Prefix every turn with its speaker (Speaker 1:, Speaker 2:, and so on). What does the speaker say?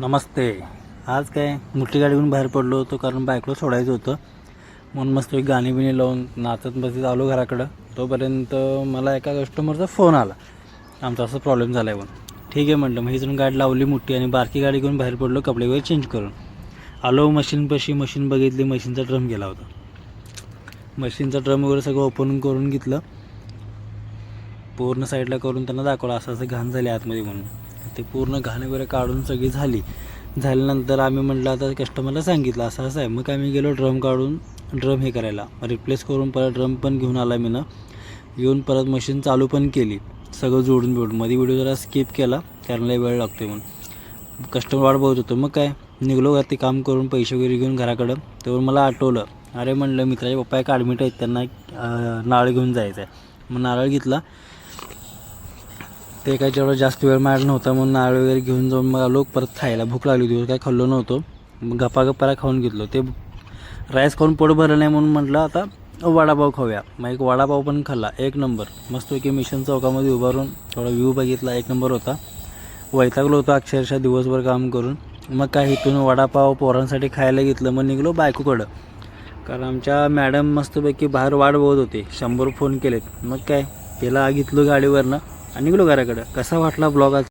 Speaker 1: नमस्ते. आज काय मोठी गाडी घेऊन बाहेर पडलो होतो कारण बायकोला सोडायचं होतं म्हणून मस्त एक गाणी बिणी लावून नाचत बसत आलो घराकडं. तोपर्यंत मला एका कस्टमरचा फोन आला, आमचा असा प्रॉब्लेम झाला आहे म्हणून. ठीक आहे म्हटलं, मग ही गाडी लावली मोठी आणि बारकी गाडी घेऊन बाहेर पडलो कपडे वगैरे चेंज करून. आलो मशीनपाशी, मशीन बघितली, मशीनचा ड्रम गेला होता. मशीनचा ड्रम वगैरे सगळं ओपन करून घेतलं, पूर्ण साईडला करून त्यांना दाखवलं असं असं घाण झाली आतमध्ये म्हणून. ते पूर्ण घाण वगैरे काढून सगळी झाल्यानंतर आम्ही म्हटलं आता कस्टमरला सांगितलं असं असं आहे. मग आम्ही गेलो ड्रम काढून ड्रम हे करायला रिप्लेस करून परत ड्रम पण घेऊन आला मी ना. येऊन परत मशीन चालू पण केली, सगळं जोडून बिडून. मध्ये व्हिडिओ जरा स्किप केला कारण लय वेळ लागतो म्हणून. कस्टमर वाट बघत होतो. मग काय निघलो ते काम करून पैसे वगैरे घेऊन घराकडं. तेव्हा मला आठवलं, अरे म्हणलं मित्राचे पप्पा एक ॲडमिट आहेत, त्यांना एक नारळ घेऊन जायचं आहे. मग नारळ घेतला. ते काय जेवढा जास्त वेळ मारला नव्हता म्हणून नारळ वगैरे घेऊन जाऊन मग आलो परत खायला. भूक लागली होती, काय खाल्लो नव्हतो. मग गप्पा खाऊन घेतलो. ते राईस खाऊन पोट भरलं नाही म्हणून म्हटलं आता वडापाव खाऊया. मग एक वडापाव पण खाल्ला, एक नंबर. मस्तपैकी मिशन चौकामध्ये उभारून थोडा व्ह्यू बघितला, एक नंबर होता. वैतागलो होतो अक्षरशः दिवसभर काम करून. मग काय इथून वडापाव पोरांसाठी खायला घेतलं. मग निघलो बायकोकडं, कारण आमच्या मॅडम मस्तपैकी बाहेर वाट बघत होते. 100 फोन केलेत. मग काय केला, घेतलो गाडीवरनं आणि निघलो घराकडं. कसा वाटला ब्लॉग आज?